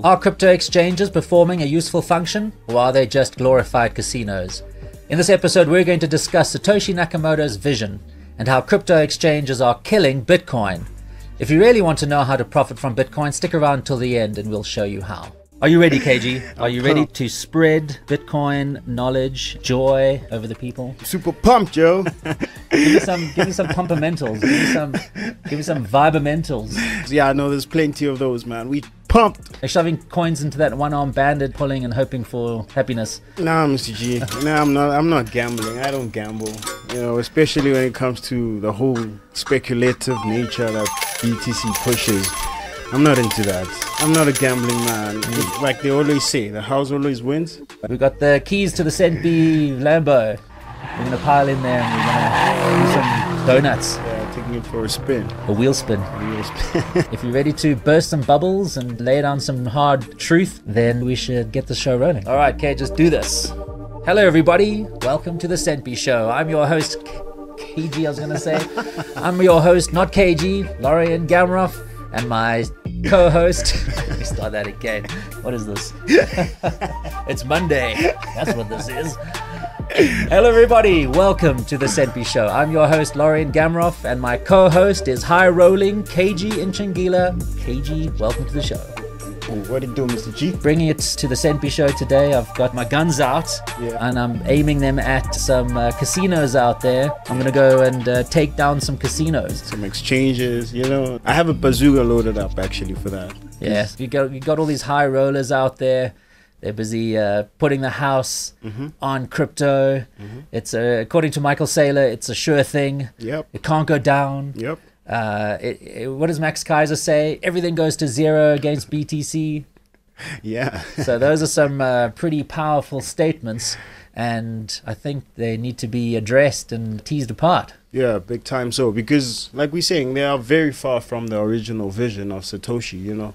Are crypto exchanges performing a useful function, or are they just glorified casinos? In this episode, we're going to discuss Satoshi Nakamoto's vision and how crypto exchanges are killing Bitcoin. If you really want to know how to profit from Bitcoin, stick around till the end and we'll show you how. Are you ready, Kage? Are you ready to spread Bitcoin knowledge, joy over the people? Super pumped, Joe. Give me some Pumpamentals. Give me some Vibamentals. Yeah, I know there's plenty of those, man. We pumped. They're shoving coins into that one-armed bandit, pulling and hoping for happiness. Nah, Mr. G. Nah, I'm not gambling. I don't gamble. You know, especially when it comes to the whole speculative nature that BTC pushes. I'm not into that. I'm not a gambling man. Like they always say, the house always wins. We've got the keys to the Centbee Lambo. We're going to pile in there and we're going to do some donuts. Yeah, taking it for a spin. A wheel spin. If you're ready to burst some bubbles and lay down some hard truth, then we should get the show rolling. All right, okay, just do this. Hello, everybody. Welcome to the Centbee Show. I'm your host, Kage, I was going to say. I'm your host, not Kage, Lorien, Gamaroff. And my co-host, let me start that again. What is this? It's Monday. That's what this is. Hello, everybody. Welcome to the Centbee Show. I'm your host, Lorien Gamaroff, and my co-host is high-rolling Kage Ntshingila. Kage, welcome to the show. What do you do, Mr. G? Bringing it to the Centbee Show today. I've got my guns out, and I'm aiming them at some casinos out there. I'm going to go and take down some casinos. Some exchanges, you know. I have a bazooka loaded up, actually, for that. Yeah, you got all these high rollers out there. They're busy putting the house on crypto. It's according to Michael Saylor, it's a sure thing. Yep. It can't go down. Yep. What does Max Kaiser say? Everything goes to zero against BTC. Yeah. So those are some pretty powerful statements, and I think they need to be addressed and teased apart. Yeah, big time so, because like we're saying, they are very far from the original vision of Satoshi, you know.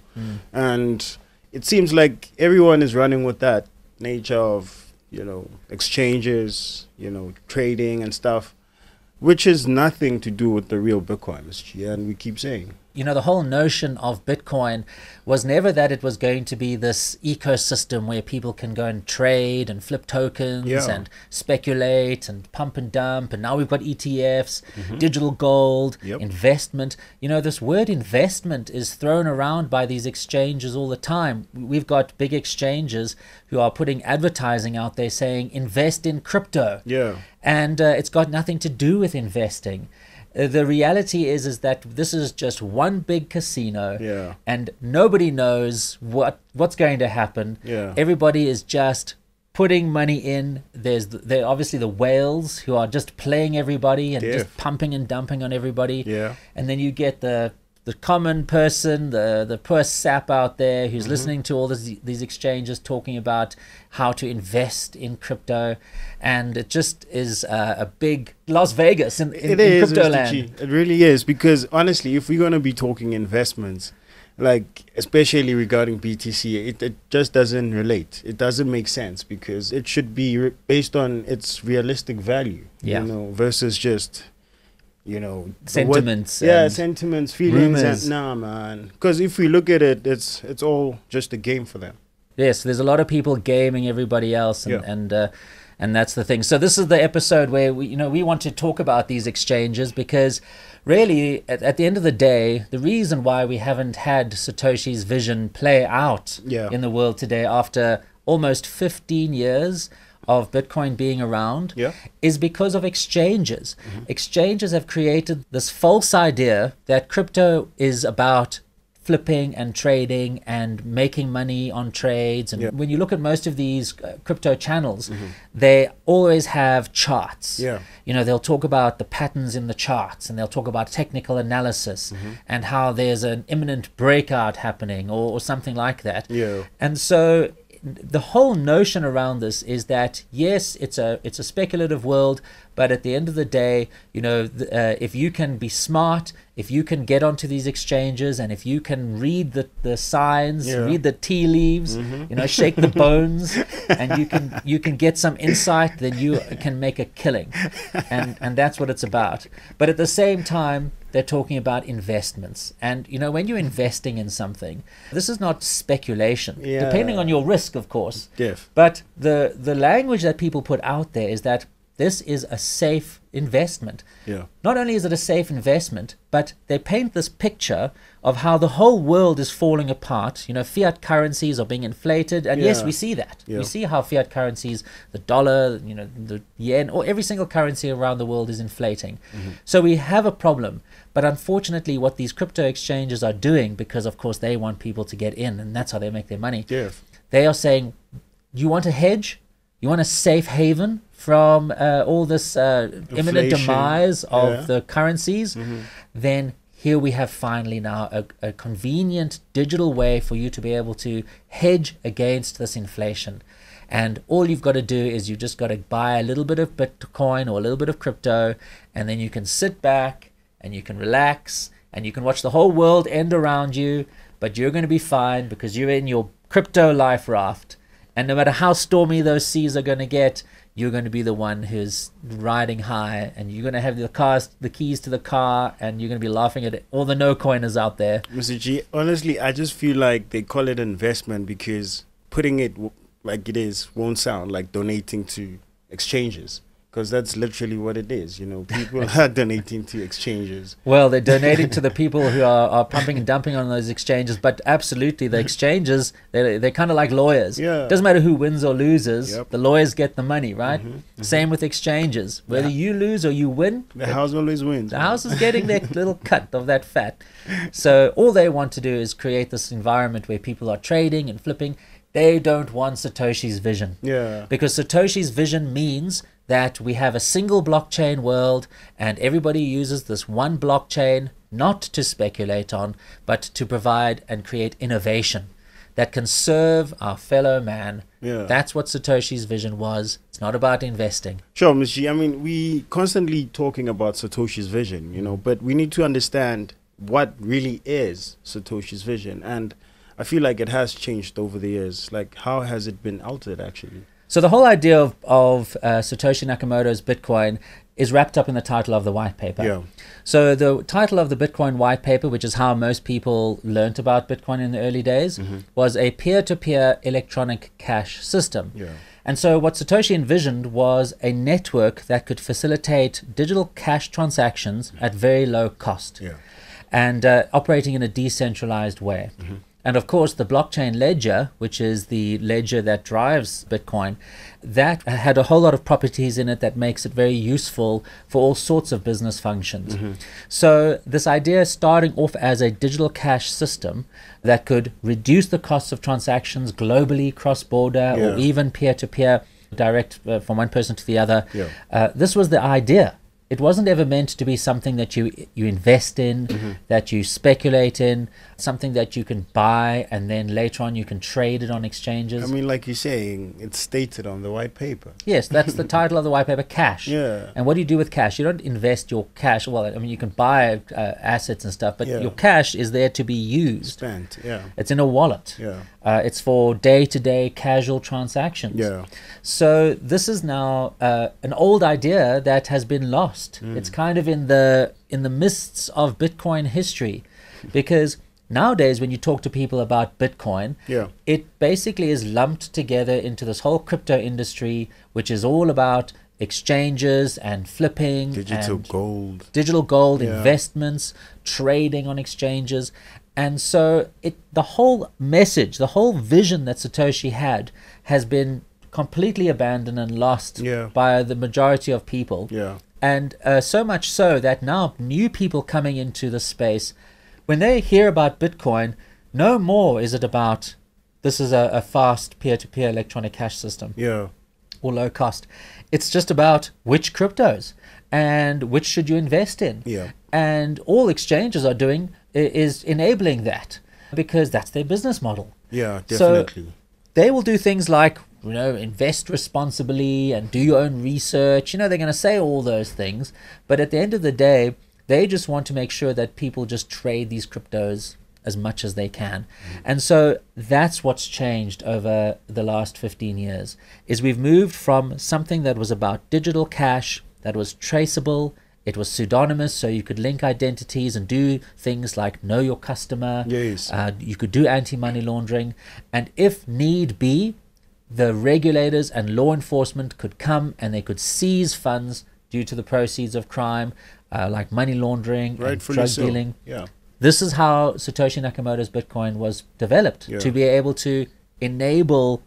And it seems like everyone is running with that nature of, you know, exchanges, you know, trading and stuff, which is nothing to do with the real Bitcoin, and we keep saying. You know, the whole notion of Bitcoin was never that it was going to be this ecosystem where people can go and trade and flip tokens and speculate and pump and dump. And now we've got ETFs, digital gold, investment. You know, this word investment is thrown around by these exchanges all the time. We've got big exchanges who are putting advertising out there saying, invest in crypto. Yeah. And it's got nothing to do with investing. The reality is that this is just one big casino, and nobody knows what's going to happen. Everybody is just putting money in. There obviously the whales who are just playing everybody and just pumping and dumping on everybody. And then you get the common person, the poor sap out there who's listening to all these exchanges talking about how to invest in crypto, and it just is a big Las Vegas in crypto land. It really is, because honestly, if we're going to be talking investments, like especially regarding BTC, it just doesn't relate. It doesn't make sense, because it should be based on its realistic value, you know, versus just, you know, sentiments. Sentiments, feelings. Rumors. And nah, man. Because if we look at it, it's all just a game for them. Yes, there's a lot of people gaming everybody else, and that's the thing. So this is the episode where we want to talk about these exchanges, because really at the end of the day, the reason why we haven't had Satoshi's vision play out in the world today after almost 15 years of Bitcoin being around is because of exchanges. Exchanges have created this false idea that crypto is about flipping and trading and making money on trades. And when you look at most of these crypto channels, they always have charts. You know, they'll talk about the patterns in the charts, and they'll talk about technical analysis and how there's an imminent breakout happening or something like that. And so the whole notion around this is that, yes, it's a speculative world, but at the end of the day, you know, if you can be smart if you can get onto these exchanges and if you can read the signs, read the tea leaves, shake the bones, and you can get some insight, then you can make a killing. And that's what it's about. But at the same time, they're talking about investments. And, when you're investing in something, this is not speculation, depending on your risk, of course. But the language that people put out there is that this is a safe investment. Not only is it a safe investment, but they paint this picture of how the whole world is falling apart. Fiat currencies are being inflated. And yes, we see that. We see how fiat currencies, the dollar, the yen, or every single currency around the world is inflating. So we have a problem. But unfortunately, what these crypto exchanges are doing, because of course they want people to get in, and that's how they make their money, they are saying, you want a hedge? You want a safe haven from all this imminent demise of the currencies? Then here we have finally now a convenient digital way for you to be able to hedge against this inflation. And all you've got to do is you just got to buy a little bit of Bitcoin or a little bit of crypto, and then you can sit back and you can relax and you can watch the whole world end around you, but you're going to be fine because you're in your crypto life raft. And no matter how stormy those seas are going to get, you're going to be the one who's riding high, and you're going to have the keys to the car, and you're going to be laughing at all the no-coiners out there. Mr. G, honestly, I just feel like they call it investment because putting it like it is won't sound like donating to exchanges. Because that's literally what it is, people are donating to exchanges. Well, they're donating to the people who are pumping and dumping on those exchanges, but absolutely, the exchanges, they're kind of like lawyers. It doesn't matter who wins or loses, the lawyers get the money, right? Same with exchanges. Whether you lose or you win, the house always wins. The house is getting their little cut of that fat. So all they want to do is create this environment where people are trading and flipping. They don't want Satoshi's vision. Because Satoshi's vision means that we have a single blockchain world and everybody uses this one blockchain not to speculate on, but to provide and create innovation that can serve our fellow man. That's what Satoshi's vision was. It's not about investing. Sure, Ms. G. I mean, we constantly talking about Satoshi's vision, but we need to understand what really is Satoshi's vision. And I feel like it has changed over the years. Like, how has it been altered, actually? So the whole idea of Satoshi Nakamoto's Bitcoin is wrapped up in the title of the white paper. So the title of the Bitcoin white paper, which is how most people learnt about Bitcoin in the early days, was a peer-to-peer electronic cash system. And so what Satoshi envisioned was a network that could facilitate digital cash transactions at very low cost and operating in a decentralized way. And of course, the blockchain ledger, which is the ledger that drives Bitcoin, that had a whole lot of properties in it that makes it very useful for all sorts of business functions. So this idea, starting off as a digital cash system that could reduce the costs of transactions globally, cross-border, or even peer-to-peer, direct from one person to the other, this was the idea. It wasn't ever meant to be something that you invest in, that you speculate in, something that you can buy and then later on you can trade it on exchanges. I mean, like you're saying, it's stated on the white paper. Yes, that's the title of the white paper, cash. And what do you do with cash? You don't invest your cash. Well, I mean, you can buy assets and stuff, but your cash is there to be used. Spent, It's in a wallet. It's for day-to-day casual transactions. So this is now an old idea that has been lost. It's kind of in the mists of Bitcoin history, because nowadays when you talk to people about Bitcoin, it basically is lumped together into this whole crypto industry, which is all about exchanges and flipping, digital gold, investments, trading on exchanges. And so the whole message, the whole vision that Satoshi had has been completely abandoned and lost by the majority of people. And so much so that now new people coming into the space, when they hear about Bitcoin, no more is it about this is a fast peer-to-peer electronic cash system or low cost. It's just about which cryptos and which should you invest in. And all exchanges are doing is enabling that, because that's their business model. Definitely. So they will do things like, invest responsibly and do your own research. They're going to say all those things, but at the end of the day, They just want to make sure that people just trade these cryptos as much as they can. And so that's what's changed over the last 15 years, is we've moved from something that was about digital cash, that was traceable, it was pseudonymous, so you could link identities and do things like know your customer. Yes. You could do anti-money laundering. And if need be, the regulators and law enforcement could come and they could seize funds due to the proceeds of crime, like money laundering and drug dealing. Yeah. This is how Satoshi Nakamoto's Bitcoin was developed, to be able to enable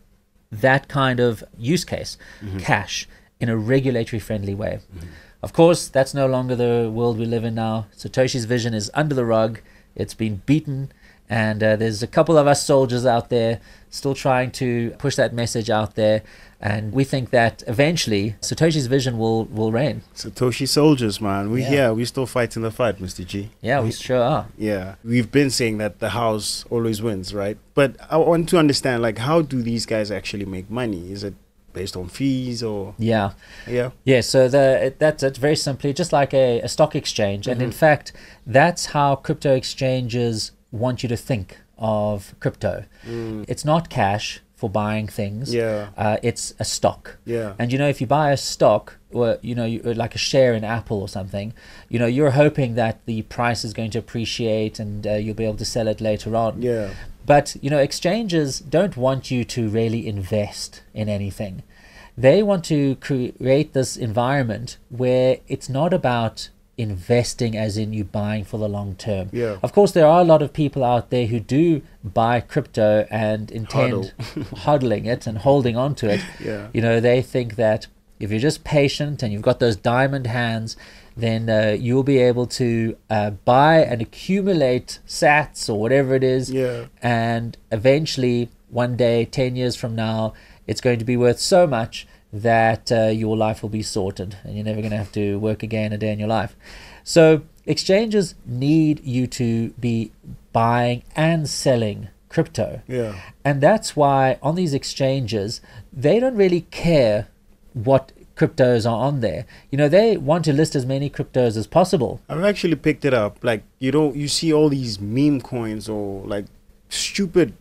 that kind of use case, cash, in a regulatory friendly way. Of course, that's no longer the world we live in now. Satoshi's vision is under the rug. It's been beaten. And there's a couple of us soldiers out there still trying to push that message out there. And we think that eventually Satoshi's vision will reign. Satoshi soldiers, man. We're still fighting the fight, Mr. G. Yeah, we sure are. Yeah. We've been saying that the house always wins, right? But I want to understand, like, how do these guys actually make money? Is it based on fees or? Yeah. So that's very simply just like a stock exchange. And in fact, that's how crypto exchanges want you to think of crypto. It's not cash for buying things. It's a stock. And if you buy a stock, or like a share in Apple or something, you're hoping that the price is going to appreciate and you'll be able to sell it later on. But exchanges don't want you to really invest in anything. They want to create this environment where it's not about investing as in you buying for the long term. Of course, there are a lot of people out there who do buy crypto and intend hodling it and holding on to it. They think that if you're just patient and you've got those diamond hands, then you'll be able to buy and accumulate sats or whatever it is, and eventually one day, 10 years from now, it's going to be worth so much that your life will be sorted and you're never going to have to work again a day in your life. So exchanges need you to be buying and selling crypto. And that's why on these exchanges, they don't really care what cryptos are on there. They want to list as many cryptos as possible. I've actually picked it up. Like, you see all these meme coins or like stupid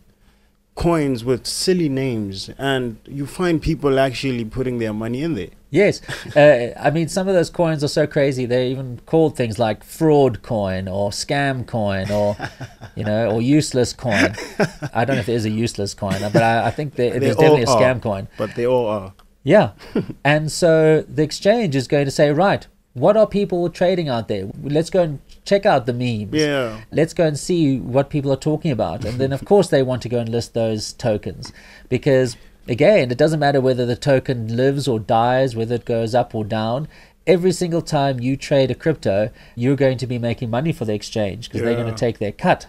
coins with silly names, and you find people actually putting their money in there. Yes. I mean, some of those coins are so crazy. They're even called things like fraud coin or scam coin or, or useless coin. I don't know if there is a useless coin, but I think there's definitely a scam coin. But they all are. Yeah. And so the exchange is going to say, right, what are people trading out there? Let's go and check out the memes. Let's go and see what people are talking about. And then, of course, they want to go and list those tokens because, again, it doesn't matter whether the token lives or dies, whether it goes up or down. Every single time you trade a crypto, you're going to be making money for the exchange because they're going to take their cut.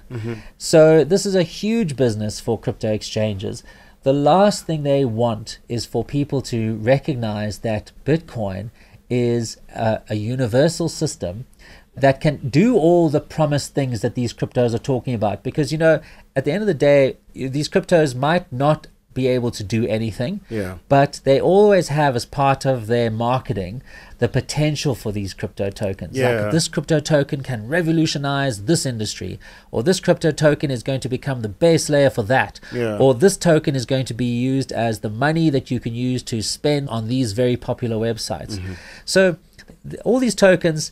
So this is a huge business for crypto exchanges. The last thing they want is for people to recognize that Bitcoin is a universal system that can do all the promised things that these cryptos are talking about. Because, at the end of the day, these cryptos might not be able to do anything, but they always have as part of their marketing the potential for these crypto tokens. Like, this crypto token can revolutionize this industry, or this crypto token is going to become the base layer for that, or this token is going to be used as the money that you can use to spend on these very popular websites. So all these tokens,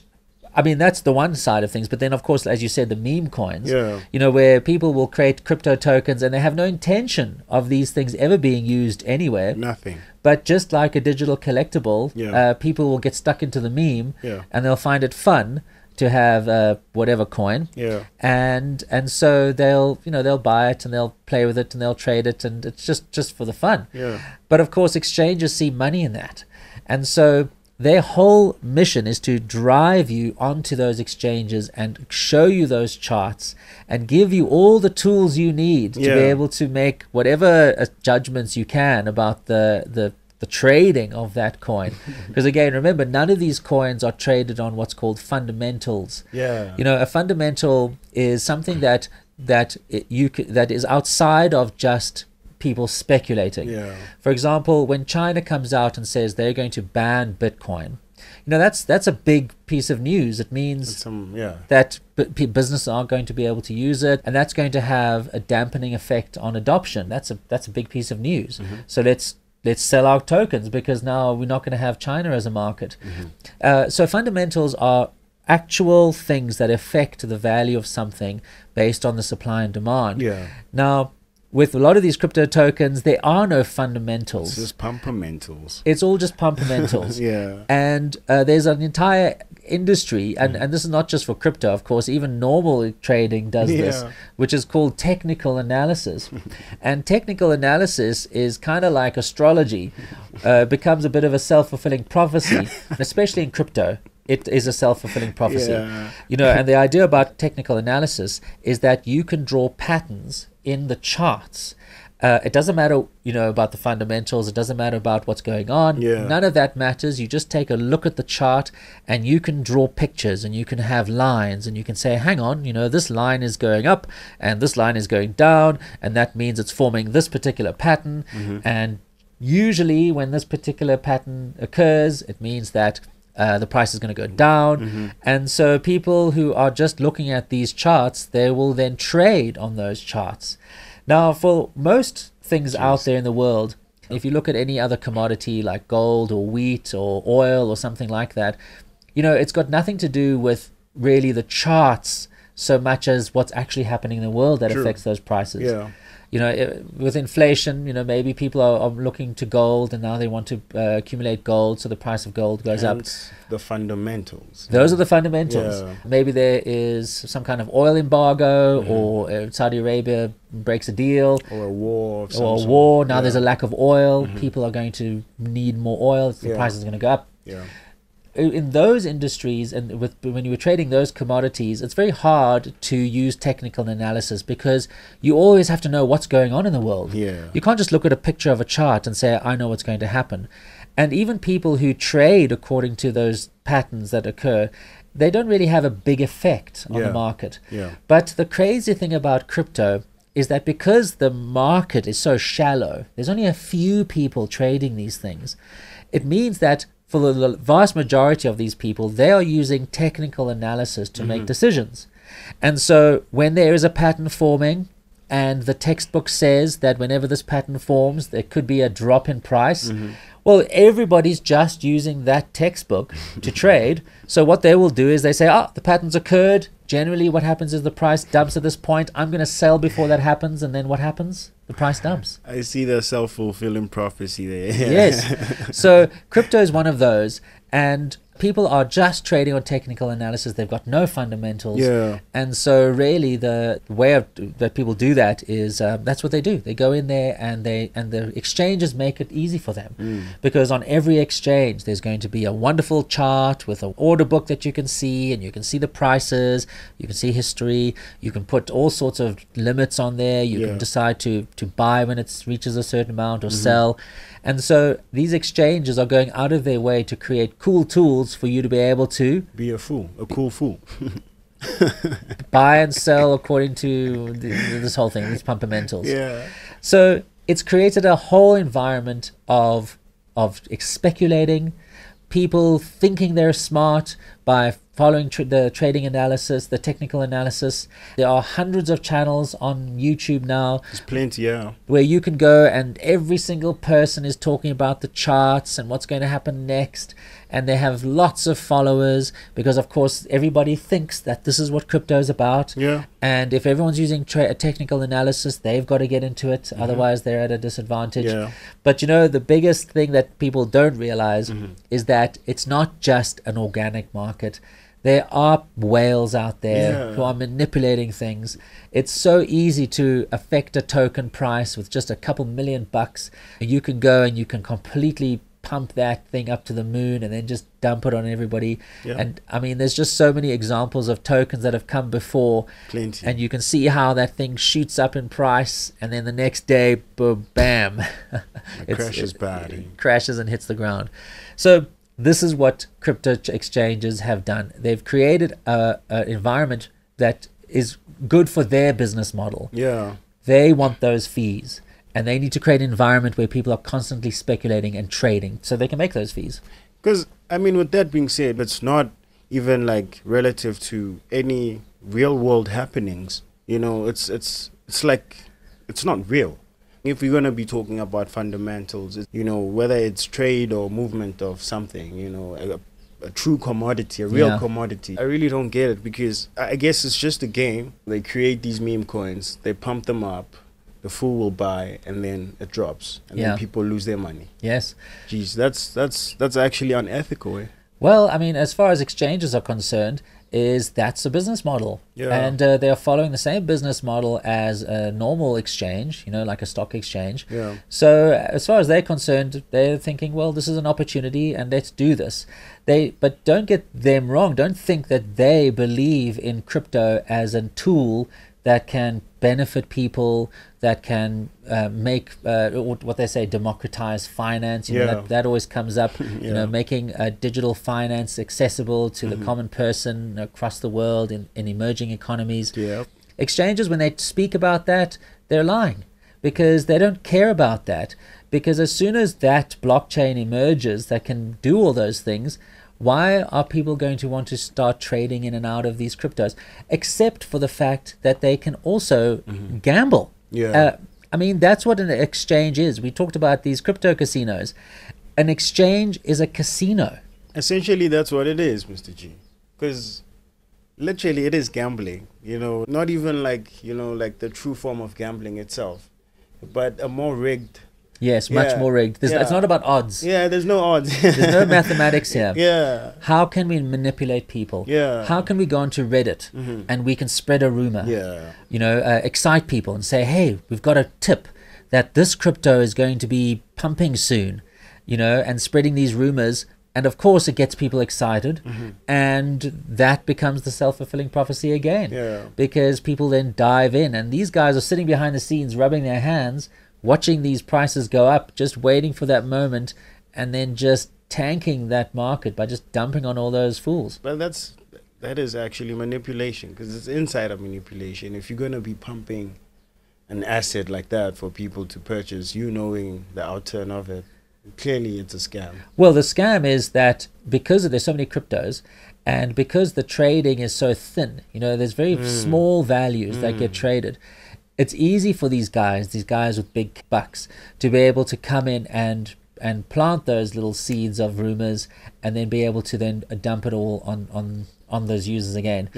I mean, that's the one side of things. But then, of course, as you said, the meme coins, where people will create crypto tokens and they have no intention of these things ever being used anywhere. Nothing. But just like a digital collectible, people will get stuck into the meme and they'll find it fun to have whatever coin. And so they'll buy it and they'll play with it and they'll trade it, and it's just for the fun. But of course, exchanges see money in that. And so their whole mission is to drive you onto those exchanges and show you those charts and give you all the tools you need to be able to make whatever judgments you can about the trading of that coin. Because again, remember, none of these coins are traded on what's called fundamentals. A fundamental is something that is outside of just people speculating. For example, when China comes out and says they're going to ban Bitcoin, that's a big piece of news. It means that businesses aren't going to be able to use it, and that's going to have a dampening effect on adoption. That's a big piece of news. So let's sell our tokens, because now we're not going to have China as a market. So fundamentals are actual things that affect the value of something based on the supply and demand. Now, with a lot of these crypto tokens, there are no fundamentals. It's just pumpamentals. It's all just pumpamentals. And there's an entire industry, and this is not just for crypto, of course, even normal trading does this, which is called technical analysis. And technical analysis is kind of like astrology, becomes a bit of a self-fulfilling prophecy, especially in crypto. It is a self-fulfilling prophecy. And the idea about technical analysis is that you can draw patterns in the charts. It doesn't matter, about the fundamentals. It doesn't matter about what's going on. None of that matters. You just take a look at the chart, and you can draw pictures, and you can have lines, and you can say, hang on, this line is going up and this line is going down, and that means it's forming this particular pattern. And usually when this particular pattern occurs, it means that the price is going to go down. And so people who are just looking at these charts, they will then trade on those charts. Now, for most things out there in the world, if you look at any other commodity like gold or wheat or oil or something like that, it's got nothing to do with really the charts so much as what's actually happening in the world that affects those prices. With inflation, maybe people are looking to gold, and now they want to accumulate gold, so the price of gold goes up. The fundamentals. Those are the fundamentals. Maybe there is some kind of oil embargo, or Saudi Arabia breaks a deal, or a war. Now there's a lack of oil. People are going to need more oil. The price is going to go up. In those industries, and when you were trading those commodities, it's very hard to use technical analysis, because you always have to know what's going on in the world. You can't just look at a picture of a chart and say, I know what's going to happen. And even people who trade according to those patterns that occur, they don't really have a big effect on the market. But the crazy thing about crypto is that because the market is so shallow, there's only a few people trading these things. It means that for the vast majority of these people, they are using technical analysis to make decisions. And so when there is a pattern forming, and the textbook says that whenever this pattern forms, there could be a drop in price, well, everybody's just using that textbook to trade. So what they will do is they say, the pattern's occurred. Generally, what happens is the price dumps at this point. I'm going to sell before that happens. And then what happens? The price dumps. I see the self-fulfilling prophecy there. Yes. So crypto is one of those. And people are just trading on technical analysis. They've got no fundamentals. And so really the way that people do that is that's what they do. They go in there, and the exchanges make it easy for them. Because on every exchange, there's going to be a wonderful chart with an order book that you can see, and you can see the prices, you can see history, you can put all sorts of limits on there, you can decide to buy when it reaches a certain amount or sell. And so these exchanges are going out of their way to create cool tools for you to be able to be a cool fool. Buy and sell according to this whole thing, these pumpamentals. So it's created a whole environment of speculating, people thinking they're smart by following the trading analysis, the technical analysis. There are hundreds of channels on YouTube now. There's plenty, where you can go, and every single person is talking about the charts and what's going to happen next. And they have lots of followers, because of course everybody thinks that this is what crypto is about. And if everyone's using technical analysis, they've got to get into it. Otherwise they're at a disadvantage. But the biggest thing that people don't realize is that it's not just an organic market. There are whales out there who are manipulating things. It's so easy to affect a token price with just a couple $1,000,000. You can go and you can completely pump that thing up to the moon and then just dump it on everybody. And I mean, there's just so many examples of tokens that have come before. Plenty. And you can see how that thing shoots up in price, and then the next day, boom, bam. It crashes bad. It crashes and hits the ground. So this is what crypto exchanges have done. They've created an environment that is good for their business model. They want those fees, and they need to create an environment where people are constantly speculating and trading so they can make those fees. Because I mean, with that being said, it's not even like relative to any real world happenings. You know, it's like it's not real. If we're going to be talking about fundamentals, you know, whether it's trade or movement of something, you know, a true commodity, a real commodity, I really don't get it, because I guess it's just a game. They create these meme coins, they pump them up, the fool will buy, and then it drops, and then people lose their money. Yes. Jeez, that's actually unethical. Eh? Well, I mean, as far as exchanges are concerned, that's a business model. And they are following the same business model as a normal exchange, you know, like a stock exchange. So as far as they're concerned, they're thinking, well, this is an opportunity and let's do this. But don't get them wrong. Don't think that they believe in crypto as a tool that can benefit people, that can make what they say, democratize finance. You know, that always comes up. You know, making digital finance accessible to the common person across the world in emerging economies. Exchanges, when they speak about that, they're lying, because they don't care about that. Because as soon as that blockchain emerges that can do all those things, why are people going to want to start trading in and out of these cryptos? Except for the fact that they can also gamble. I mean, that's what an exchange is. We talked about these crypto casinos. An exchange is a casino. Essentially, that's what it is, Mr. G. Because literally it is gambling, you know, not even like, you know, like the true form of gambling itself, but a more rigged. Yes, much more rigged. It's not about odds. There's no odds. There's no mathematics here. How can we manipulate people? How can we go onto Reddit and we can spread a rumor? You know, excite people and say, hey, we've got a tip that this crypto is going to be pumping soon, you know, and spreading these rumors. And of course, it gets people excited, and that becomes the self-fulfilling prophecy again, because people then dive in, and these guys are sitting behind the scenes, rubbing their hands, watching these prices go up, just waiting for that moment, and then just tanking that market by just dumping on all those fools. But that is actually manipulation, because it's insider manipulation. If you're going to be pumping an asset like that for people to purchase, you knowing the outturn of it, clearly it's a scam. Well, the scam is that because there's so many cryptos, and because the trading is so thin, you know, there's very small values that get traded. It's easy for these guys with big bucks, to be able to come in and plant those little seeds of rumors, and then be able to then dump it all on those users again.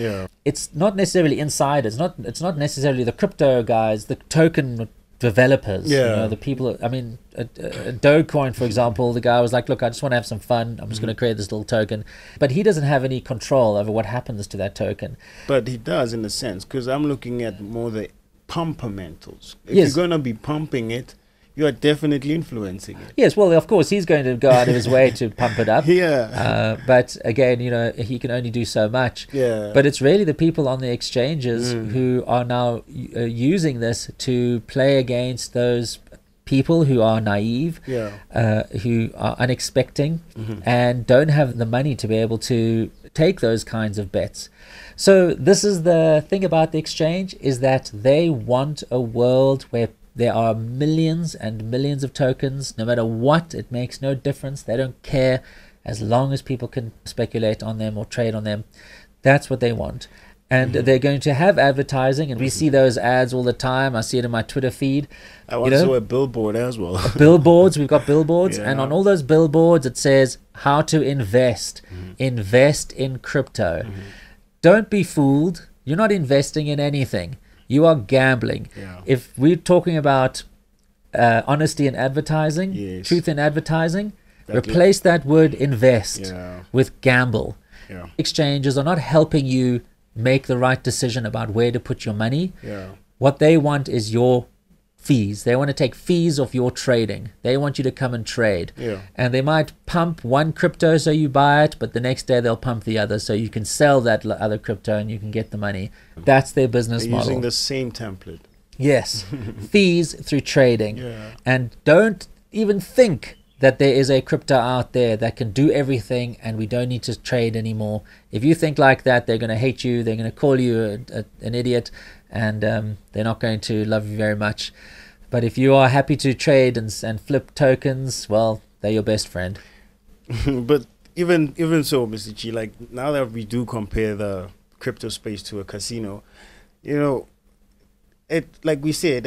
It's not necessarily insiders. It's not necessarily the crypto guys, the token developers, you know, the people. I mean, Dogecoin, for example, the guy was like, look, I just want to have some fun, I'm just going to create this little token, but he doesn't have any control over what happens to that token. But he does, in a sense, because I'm looking at more the Pumpamentals. If you're going to be pumping it, you are definitely influencing it. Yes, well, of course, he's going to go out of his way to pump it up. But again, you know, he can only do so much. But it's really the people on the exchanges who are now using this to play against those people who are naive, who are unexpecting, and don't have the money to be able to take those kinds of bets. So this is the thing about the exchange, is that they want a world where there are millions and millions of tokens. No matter what, it makes no difference. They don't care, as long as people can speculate on them or trade on them. That's what they want. And they're going to have advertising, and we see those ads all the time. I see it in my Twitter feed. I also saw a billboard as well. Billboards, we've got billboards, and on all those billboards it says how to invest. Invest in crypto. Don't be fooled. You're not investing in anything. You are gambling. If we're talking about honesty in advertising, truth in advertising, replace that word invest with gamble. Exchanges are not helping you make the right decision about where to put your money. What they want is your fees. They want to take fees off your trading. They want you to come and trade. And they might pump one crypto so you buy it, but the next day they'll pump the other so you can sell that other crypto and you can get the money. That's their business model. Using the same template. Yes. Fees through trading. And don't even think that there is a crypto out there that can do everything and we don't need to trade anymore. If you think like that, they're going to hate you. They're going to call you an idiot, and they're not going to love you very much. But if you are happy to trade and flip tokens, well, they're your best friend. But even so, Mr. G, like now that we do compare the crypto space to a casino, you know, it like we said,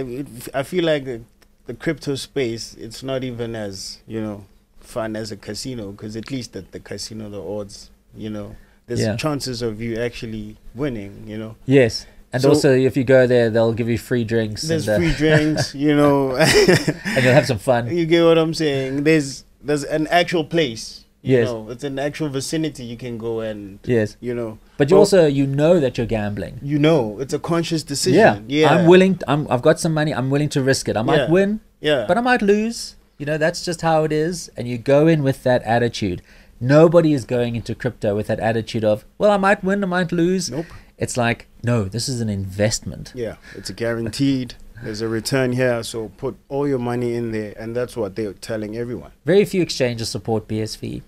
I feel like the crypto space, it's not even as, you know, fun as a casino, because at least at the casino the odds, you know, there's chances of you actually winning, you know. Yes. And so, also, if you go there, they'll give you free drinks. There's free drinks, you know. And you'll have some fun. You get what I'm saying? There's an actual place. You know, it's an actual vicinity you can go and, you know. But you also, you know that you're gambling. You know, it's a conscious decision. Yeah. I've got some money. I'm willing to risk it. I might win, but I might lose. You know, that's just how it is. And you go in with that attitude. Nobody is going into crypto with that attitude of, well, I might win, I might lose. Nope. It's like, no, this is an investment. Yeah, it's a guaranteed. There's a return here, so put all your money in there, and that's what they're telling everyone. Very few exchanges support BSV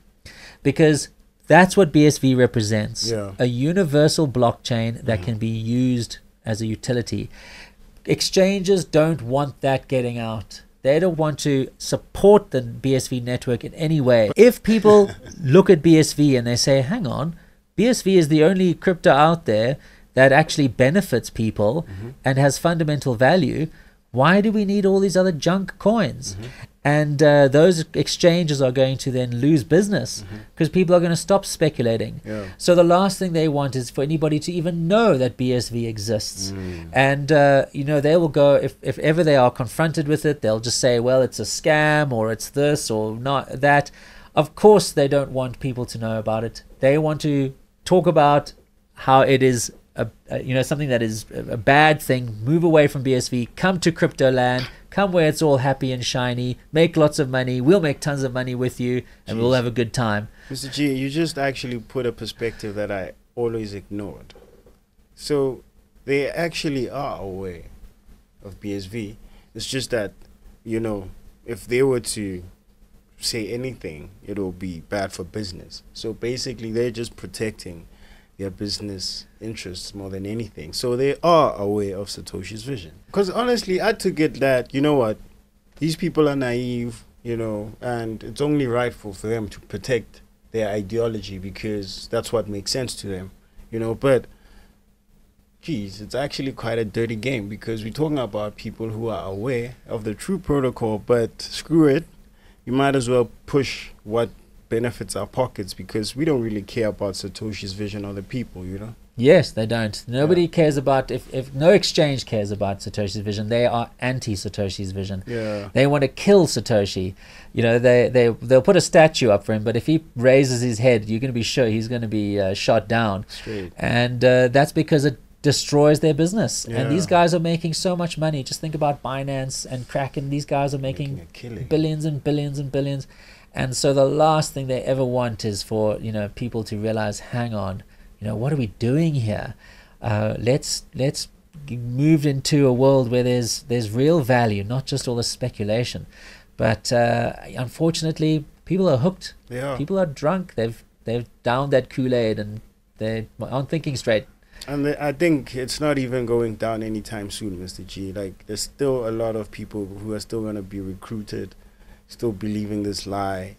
because that's what BSV represents. Yeah. A universal blockchain that can be used as a utility. Exchanges don't want that getting out. They don't want to support the BSV network in any way. If people look at BSV and they say, hang on, BSV is the only crypto out there that actually benefits people and has fundamental value, why do we need all these other junk coins? And those exchanges are going to then lose business because people are going to stop speculating. So the last thing they want is for anybody to even know that BSV exists. And, you know, they will go, if ever they are confronted with it, they'll just say, well, it's a scam or it's this or not that. Of course, they don't want people to know about it. They want to talk about how it is you know, something that is a bad thing. Move away from BSV, come to crypto land, come where it's all happy and shiny, make lots of money, we'll make tons of money with you, and we'll have a good time. Mr. G, you just actually put a perspective that I always ignored. So they actually are aware of BSV. It's just that, you know, if they were to say anything, it'll be bad for business. So basically they're just protecting their business interests more than anything. So they are aware of Satoshi's vision. Because honestly, I took it that, you know what, these people are naive, you know, and it's only rightful for them to protect their ideology because that's what makes sense to them, you know. But geez, it's actually quite a dirty game because we're talking about people who are aware of the true protocol, but screw it, you might as well push what benefits our pockets because we don't really care about Satoshi's vision or the people, you know. Yes, they don't. Nobody cares about, if no exchange cares about Satoshi's vision, they are anti-Satoshi's vision. They want to kill Satoshi. You know, they'll put a statue up for him, but if he raises his head, you're going to be sure he's going to be shot down. Straight. And that's because it destroys their business. And these guys are making so much money. Just think about Binance and Kraken. These guys are making billions and billions and billions. And so the last thing they ever want is for, you know, people to realize, hang on, you know, what are we doing here? Let's move into a world where there's real value, not just all the speculation. But unfortunately, people are hooked. People are drunk. They've downed that Kool-Aid and they aren't thinking straight. And I think it's not even going down anytime soon, Mr. G. Like, there's still a lot of people who are still going to be recruited, still believing this lie,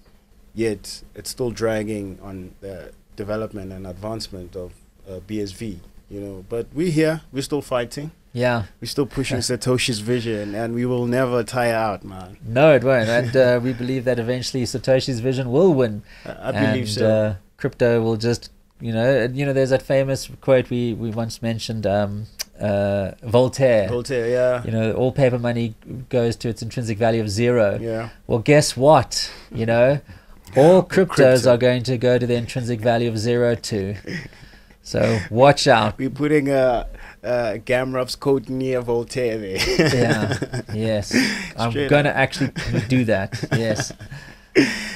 yet it's still dragging on the development and advancement of BSV, you know. But we're here, we're still fighting. We're still pushing Satoshi's vision, and we will never tire out, man. No, it won't. And we believe that eventually Satoshi's vision will win. I believe so. Crypto will just, you know, there's that famous quote we once mentioned, Voltaire. You know, all paper money goes to its intrinsic value of zero. Well, guess what? You know, all cryptos are going to go to the intrinsic value of zero too. So watch out. We're putting Gamaroff's quote near Voltaire there. Yes. I'm going to actually do that. Yes.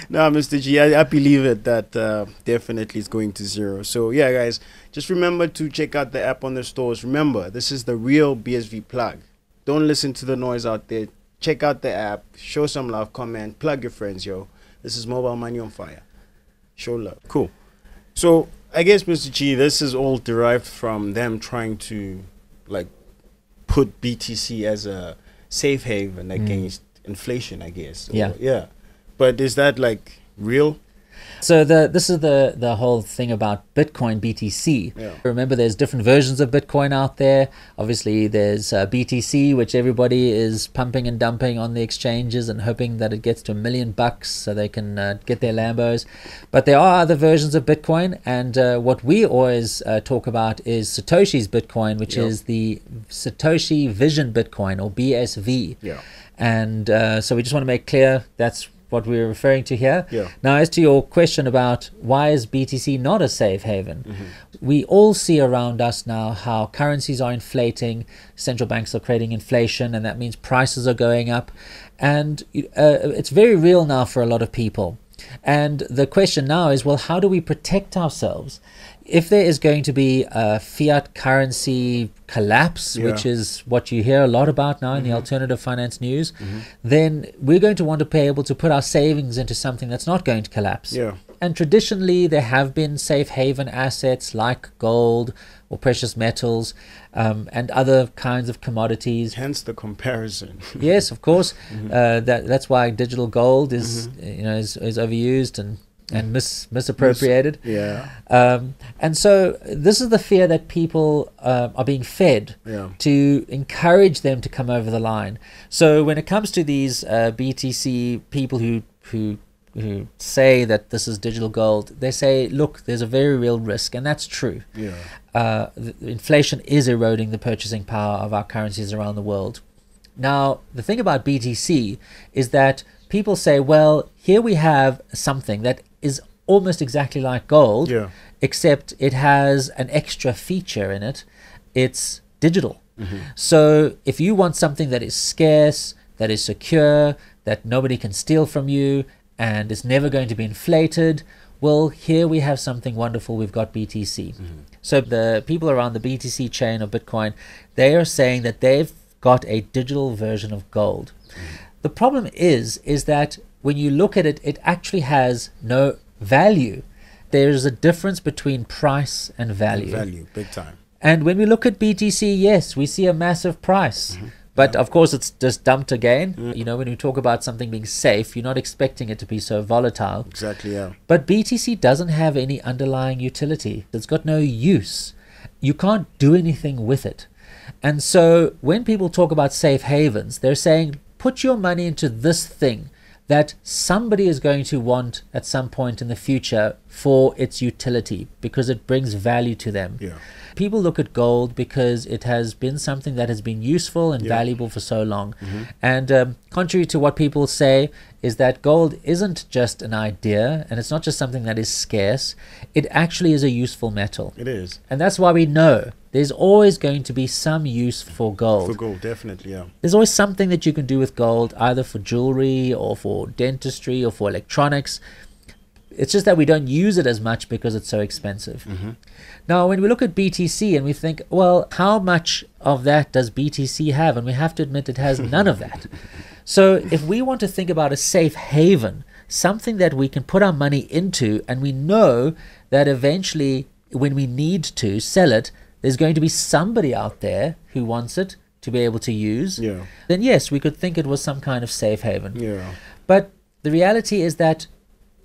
No, Mr. G, I believe it that definitely is going to zero. So yeah, guys, just remember to check out the app on the stores. Remember, this is the real BSV plug. Don't listen to the noise out there. Check out the app, show some love, comment, plug your friends, yo. This is mobile money on fire. Show love. Cool. So I guess, Mr. G, this is all derived from them trying to like put BTC as a safe haven against inflation, I guess. Yeah. But is that like real? So this is the whole thing about Bitcoin, BTC. Yeah. Remember, there's different versions of Bitcoin out there. Obviously, there's BTC, which everybody is pumping and dumping on the exchanges and hoping that it gets to $1 million so they can get their Lambos. But there are other versions of Bitcoin, and what we always talk about is Satoshi's Bitcoin, which is the Satoshi Vision Bitcoin, or BSV. Yeah. And so we just want to make clear that's what we're referring to here. Yeah. Now, as to your question about why is BTC not a safe haven, we all see around us now how currencies are inflating, central banks are creating inflation, and that means prices are going up. And it's very real now for a lot of people. And the question now is, well, how do we protect ourselves? If there is going to be a fiat currency collapse, which is what you hear a lot about now in the alternative finance news, then we're going to want to be able to put our savings into something that's not going to collapse. Yeah. And traditionally, there have been safe haven assets like gold or precious metals and other kinds of commodities. Hence the comparison. Yes, of course. That's why digital gold is is overused and misappropriated. And so this is the fear that people are being fed to encourage them to come over the line. So when it comes to these BTC people who say that this is digital gold, they say, look, there's a very real risk, and that's true. Inflation is eroding the purchasing power of our currencies around the world. Now, the thing about BTC is that people say, well, here we have something that is almost exactly like gold, except it has an extra feature in it. It's digital. So if you want something that is scarce, that is secure, that nobody can steal from you, and is never going to be inflated, well, here we have something wonderful. We've got BTC. So the people around the BTC chain of Bitcoin, they are saying that they've got a digital version of gold. The problem is that when you look at it, it actually has no value. There is a difference between price and value. Value, big time. And when we look at BTC, yes, we see a massive price. But of course, it's just dumped again. You know, when we talk about something being safe, you're not expecting it to be so volatile. Exactly, yeah. But BTC doesn't have any underlying utility. It's got no use. You can't do anything with it. And so when people talk about safe havens, they're saying, put your money into this thing that somebody is going to want at some point in the future for its utility, because it brings value to them. People look at gold because it has been something that has been useful and valuable for so long. And contrary to what people say, is that gold isn't just an idea, and it's not just something that is scarce. It actually is a useful metal. It is. And that's why we know there's always going to be some use for gold. For gold, definitely, yeah. There's always something that you can do with gold, either for jewelry or for dentistry or for electronics. It's just that we don't use it as much because it's so expensive. Now, when we look at BTC and we think, well, how much of that does BTC have? And we have to admit it has none of that. So if we want to think about a safe haven, something that we can put our money into, and we know that eventually when we need to sell it, there's going to be somebody out there who wants it to be able to use, then yes, we could think it was some kind of safe haven. But the reality is that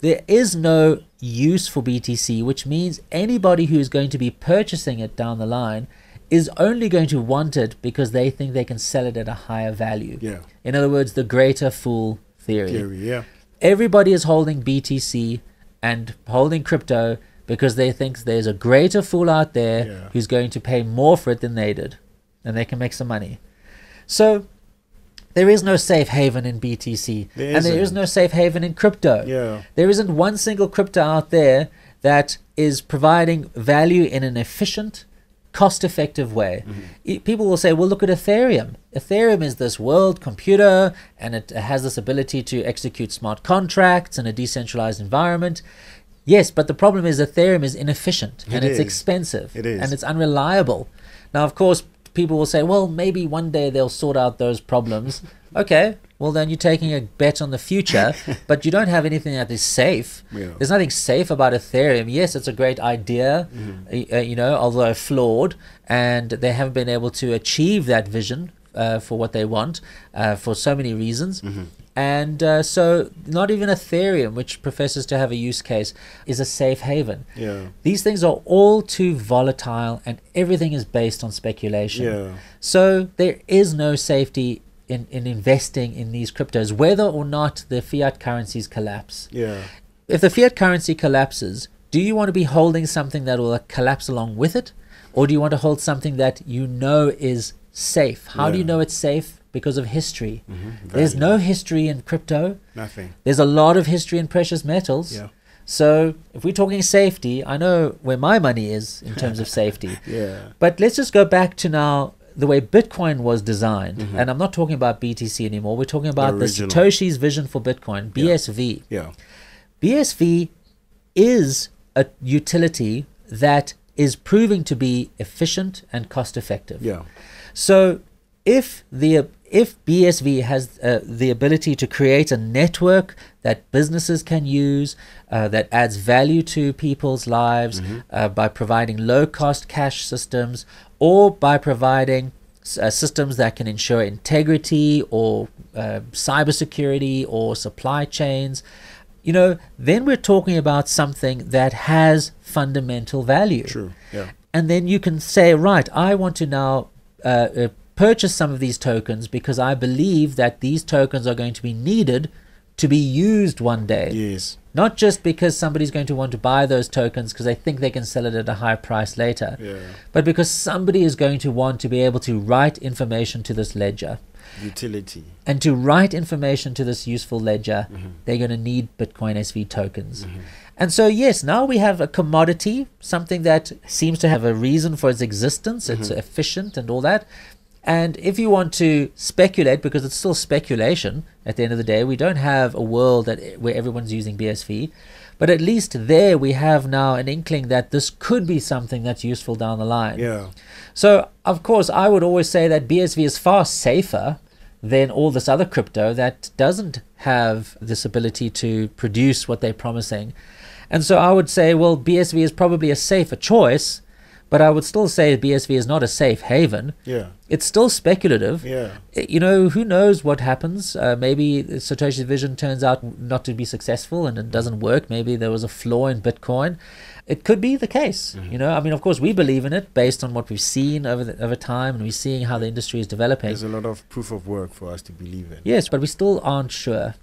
there is no use for BTC, which means anybody who is going to be purchasing it down the line is only going to want it because they think they can sell it at a higher value. In other words, the greater fool theory. Everybody is holding BTC and holding crypto because they think there's a greater fool out there who's going to pay more for it than they did, and they can make some money. So there is no safe haven in BTC, and there is no safe haven in crypto. There isn't one single crypto out there that is providing value in an efficient, cost-effective way. People will say, well, look at Ethereum. Ethereum is this world computer, and it has this ability to execute smart contracts in a decentralized environment. Yes, but the problem is Ethereum is inefficient, and it's expensive, and it's unreliable. Now, of course, people will say, well, maybe one day they'll sort out those problems. Okay, well, then you're taking a bet on the future, but you don't have anything that is safe. There's nothing safe about Ethereum. Yes, it's a great idea, you know, although flawed, and they haven't been able to achieve that vision for what they want for so many reasons. And so not even Ethereum, which professes to have a use case, is a safe haven. Yeah. These things are all too volatile, and everything is based on speculation. Yeah. So there is no safety in investing in these cryptos, whether or not the fiat currencies collapse. Yeah. If the fiat currency collapses, do you want to be holding something that will collapse along with it? Or do you want to hold something that you know is safe? How do you know it's safe? Because of history. There's no history in crypto. Nothing. There's a lot of history in precious metals. Yeah. So if we're talking safety, I know where my money is in terms of safety. Yeah. But let's just go back to now the way Bitcoin was designed. And I'm not talking about BTC anymore. We're talking about the Satoshi's vision for Bitcoin, BSV. Yeah. BSV is a utility that is proving to be efficient and cost effective. Yeah. So if BSV has the ability to create a network that businesses can use, that adds value to people's lives by providing low-cost cash systems, or by providing systems that can ensure integrity or cybersecurity or supply chains, then we're talking about something that has fundamental value. True. Yeah. And then you can say, right, I want to now purchase some of these tokens because I believe that these tokens are going to be needed to be used one day. Yes. Not just because somebody's going to want to buy those tokens because they think they can sell it at a high price later, but because somebody is going to want to be able to write information to this ledger. Utility. And to write information to this useful ledger, they're going to need Bitcoin SV tokens. And so, yes, now we have a commodity, something that seems to have a reason for its existence. It's efficient and all that. And if you want to speculate, because it's still speculation at the end of the day, we don't have a world where everyone's using BSV. But at least there we have now an inkling that this could be something that's useful down the line. Yeah. So, of course, I would always say that BSV is far safer than all this other crypto that doesn't have this ability to produce what they're promising. And so I would say, well, BSV is probably a safer choice, but I would still say BSV is not a safe haven. Yeah. It's still speculative. Yeah. Who knows what happens? Maybe Satoshi's vision turns out not to be successful and it doesn't work. Maybe there was a flaw in Bitcoin. It could be the case. Of course, we believe in it based on what we've seen over time, and we're seeing how the industry is developing. There's a lot of proof of work for us to believe in. Yes, but we still aren't sure.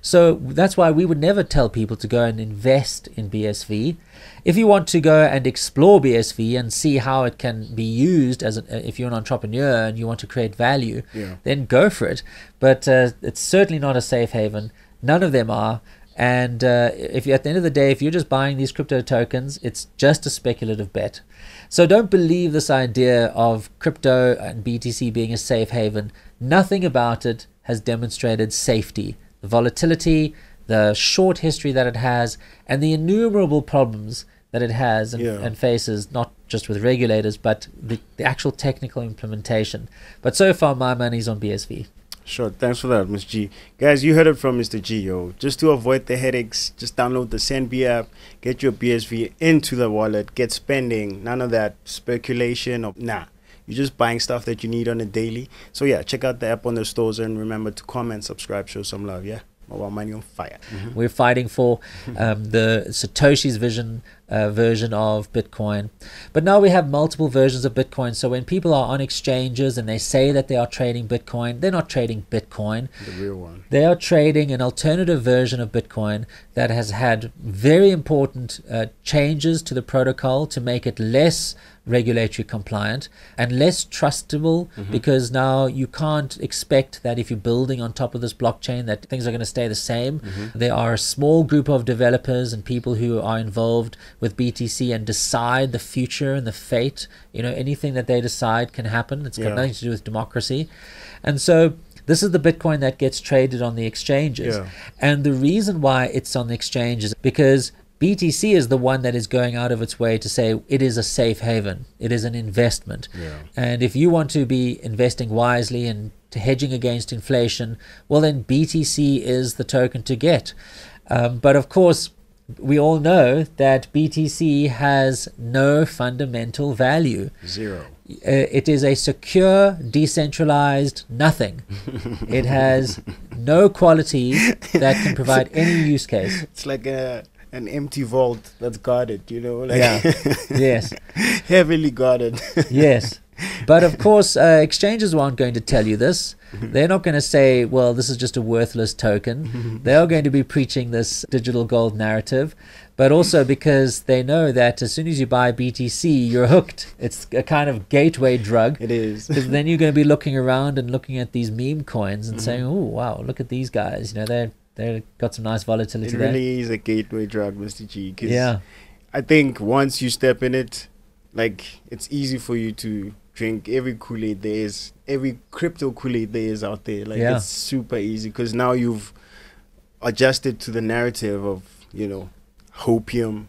So that's why we would never tell people to go and invest in BSV. If you want to go and explore BSV and see how it can be used if you're an entrepreneur and you want to create value, then go for it. But it's certainly not a safe haven. None of them are. And if you, at the end of the day, if you're just buying these crypto tokens, it's just a speculative bet. So don't believe this idea of crypto and BTC being a safe haven. Nothing about it has demonstrated safety. The volatility, the short history that it has, and the innumerable problems that it has and faces, not just with regulators, but the actual technical implementation. But so far, my money's on BSV. Sure, thanks for that, Ms. G. Guys, you heard it from Mr. G, yo. Just to avoid the headaches, just download the Centbee app, get your BSV into the wallet, get spending, none of that speculation or nah. You're just buying stuff that you need on a daily. So yeah, check out the app on the stores and remember to comment, subscribe, show some love, yeah? Mobile money on fire. We're fighting for the Satoshi's vision version of Bitcoin. But now we have multiple versions of Bitcoin. So when people are on exchanges and they say that they are trading Bitcoin, they're not trading Bitcoin. The real one. They are trading an alternative version of Bitcoin that has had very important changes to the protocol to make it less regulatory compliant and less trustable, because now you can't expect that if you're building on top of this blockchain that things are going to stay the same. There are a small group of developers and people who are involved with BTC and decide the future and the fate. Anything that they decide can happen. It's got nothing to do with democracy. And so this is the Bitcoin that gets traded on the exchanges. And the reason why it's on the exchange is because BTC is the one that is going out of its way to say it is a safe haven. It is an investment. And if you want to be investing wisely and to hedging against inflation, well, then BTC is the token to get. But of course, we all know that BTC has no fundamental value. Zero. it is a secure, decentralized nothing. It has no qualities that can provide any use case. It's like an empty vault that's guarded, you know, like Yes, heavily guarded. yes. But of course, exchanges aren't going to tell you this. They're not going to say, well, this is just a worthless token. They are going to be preaching this digital gold narrative, but also because they know that as soon as you buy BTC, you're hooked. It's a kind of gateway drug. It is. Because then you're going to be looking around and looking at these meme coins and saying, oh, wow, look at these guys. You know, they've got some nice volatility there. It really is a gateway drug, Mr. G. 'Cause yeah. I think once you step in it, like, it's easy for you to drink every Kool-Aid there is, every crypto Kool-Aid there is out there. Like, it's super easy because now you've adjusted to the narrative of, you know, hopium.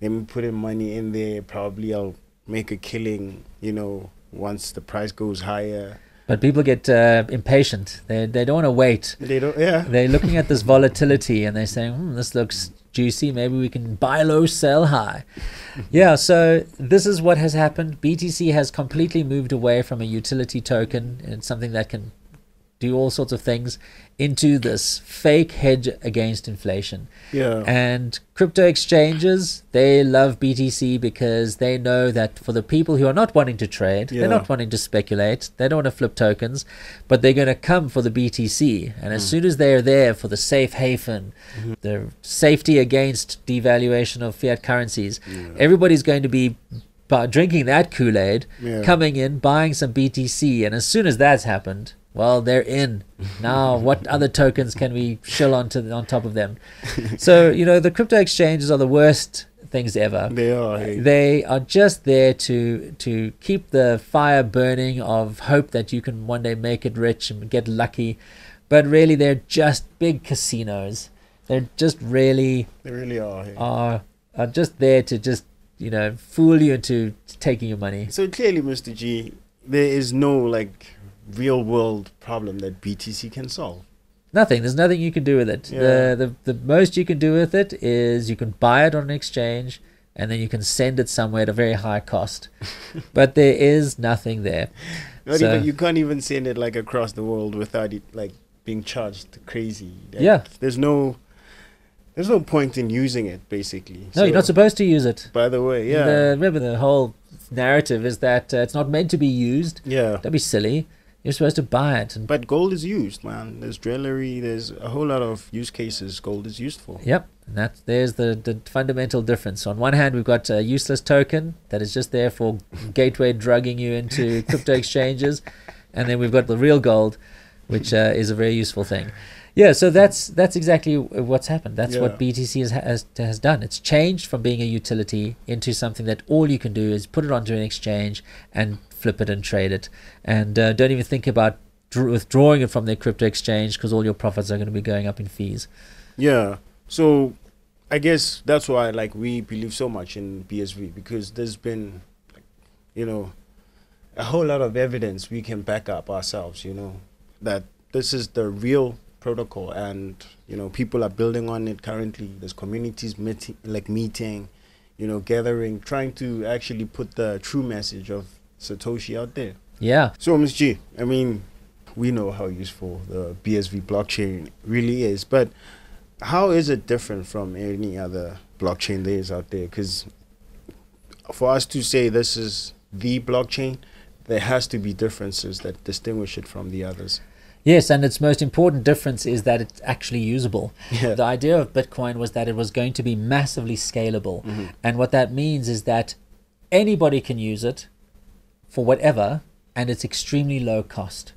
Let me put in money in there. Probably I'll make a killing, you know, once the price goes higher. But people get impatient. They don't want to wait. They don't. Yeah. They're looking at this volatility and they're saying, this looks juicy. Maybe we can buy low, sell high. Yeah. So this is what has happened. BTC has completely moved away from a utility token and something that can do all sorts of things into this fake hedge against inflation. Yeah. And crypto exchanges, they love BTC because they know that for the people who are not wanting to trade, they're not wanting to speculate, they don't want to flip tokens, but they're going to come for the BTC. And as soon as they're there for the safe haven, the safety against devaluation of fiat currencies, everybody's going to be drinking that Kool-Aid, coming in, buying some BTC. And as soon as that's happened, well, they're in. Now, what other tokens can we shill on top of them? So, you know, the crypto exchanges are the worst things ever. They are. Hey. They are just there to keep the fire burning of hope that you can one day make it rich and get lucky. But really, they're just big casinos. They're just really... They really are. Hey. Are just there to just, you know, fool you into taking your money. So clearly, Mr. G, there is no, like, real world problem that BTC can solve. Nothing. There's nothing you can do with it. The most you can do with it is you can buy it on an exchange and then you can send it somewhere at a very high cost. But there is nothing there. You can't even send it like across the world without it like being charged crazy. Like, there's no point in using it, basically. No, you're not supposed to use it. By the way, remember the whole narrative is that it's not meant to be used. Yeah. Don't be silly. You're supposed to buy it. But gold is used, man. There's jewelry. There's a whole lot of use cases gold is used for. Yep. And there's the fundamental difference. On one hand, we've got a useless token that is just there for gateway drugging you into crypto exchanges. And then we've got the real gold, which is a very useful thing. Yeah, so that's exactly what's happened. That's what BTC has done. It's changed from being a utility into something that all you can do is put it onto an exchange and flip it and trade it. And don't even think about withdrawing it from their crypto exchange because all your profits are going to be going up in fees. Yeah, so I guess that's why we believe so much in BSV, because there's been, you know, a whole lot of evidence we can back up ourselves, you know, that this is the real protocol, and you know, people are building on it currently. There's communities meeting, you know, gathering, trying to actually put the true message of Satoshi out there. Yeah. So Ms. G, I mean, we know how useful the BSV blockchain really is, but how is it different from any other blockchain there is out there? Because for us to say this is the blockchain, there has to be differences that distinguish it from the others. Yes, and its most important difference is that it's actually usable. Yeah. The idea of Bitcoin was that it was going to be massively scalable. And what that means is that anybody can use it for whatever, and it's extremely low cost.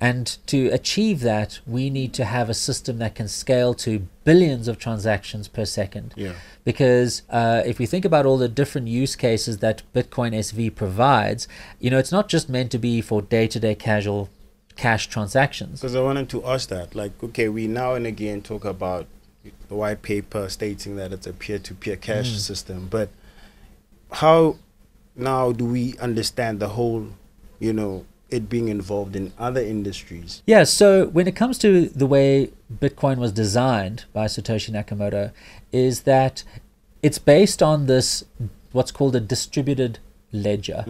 And to achieve that, we need to have a system that can scale to billions of transactions per second. Yeah. Because if we think about all the different use cases that Bitcoin SV provides, you know, it's not just meant to be for day-to-day casual cash transactions. Because I wanted to ask that, okay, we now and again talk about the white paper stating that it's a peer-to-peer cash system, but how now do we understand the whole, you know, it being involved in other industries? Yeah, so when it comes to the way Bitcoin was designed by Satoshi Nakamoto, is that it's based on this, what's called a distributed ledger.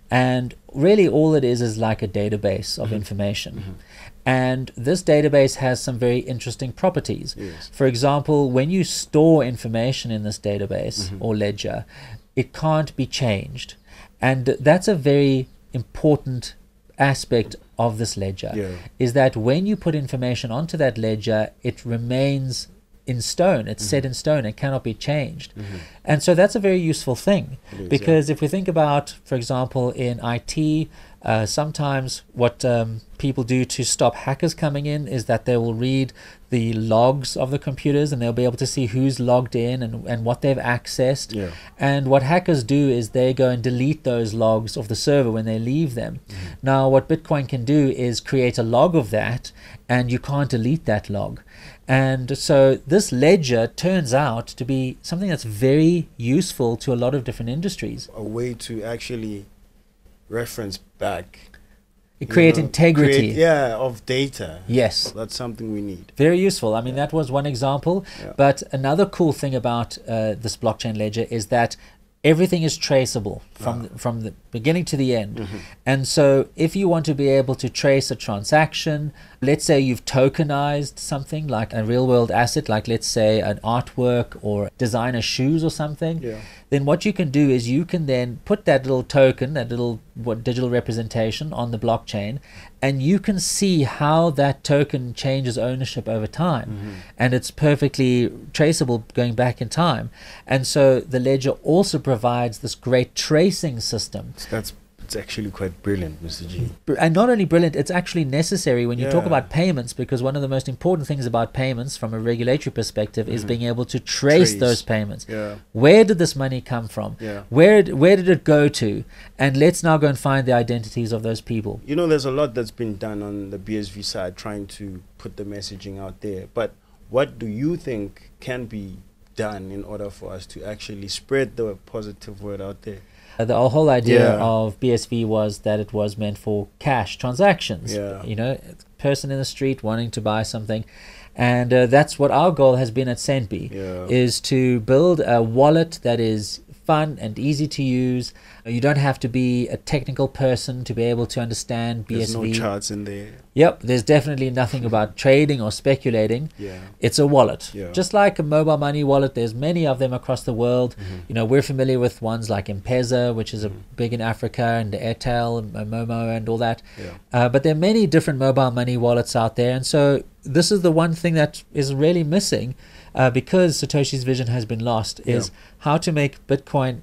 And really all it is like a database of information. And this database has some very interesting properties. For example, when you store information in this database or ledger, it can't be changed. And that's a very important aspect of this ledger, is that when you put information onto that ledger, it remains in stone. It's set in stone. It cannot be changed. And so that's a very useful thing, because if we think about, for example, in IT, sometimes what people do to stop hackers coming in is that they will read the logs of the computers, and they'll be able to see who's logged in and what they've accessed. And what hackers do is they go and delete those logs off the server when they leave them. Now what Bitcoin can do is create a log of that, and you can't delete that log. And so this ledger turns out to be something that's very useful to a lot of different industries. A way to actually reference back, create integrity of data. Yes, that's something we need. Very useful. I mean, that was one example. But another cool thing about this blockchain ledger is that everything is traceable from the beginning to the end. And so if you want to be able to trace a transaction, let's say you've tokenized something like a real world asset, like let's say an artwork or designer shoes or something, then what you can do is you can then put that little token, that little digital representation on the blockchain, and you can see how that token changes ownership over time. And it's perfectly traceable going back in time. And so the ledger also provides this great tracing system. It's actually quite brilliant, Mr. G. And not only brilliant, it's actually necessary when you talk about payments, because one of the most important things about payments from a regulatory perspective is being able to trace those payments. Where did this money come from? Where did it go to? And let's now go and find the identities of those people. You know, there's a lot that's been done on the BSV side trying to put the messaging out there. But what do you think can be done in order for us to actually spread the positive word out there? The whole idea of BSV was that it was meant for cash transactions. You know, person in the street wanting to buy something. And that's what our goal has been at Centbee, is to build a wallet that is fun and easy to use. You don't have to be a technical person to be able to understand BSV. There's no charts in there. Yep, there's definitely nothing about trading or speculating. It's a wallet. Just like a mobile money wallet, there's many of them across the world. You know, we're familiar with ones like M-Pesa, which is big in Africa, and Airtel, and Momo, and all that. But there are many different mobile money wallets out there. And so this is the one thing that is really missing, because Satoshi's vision has been lost, is how to make Bitcoin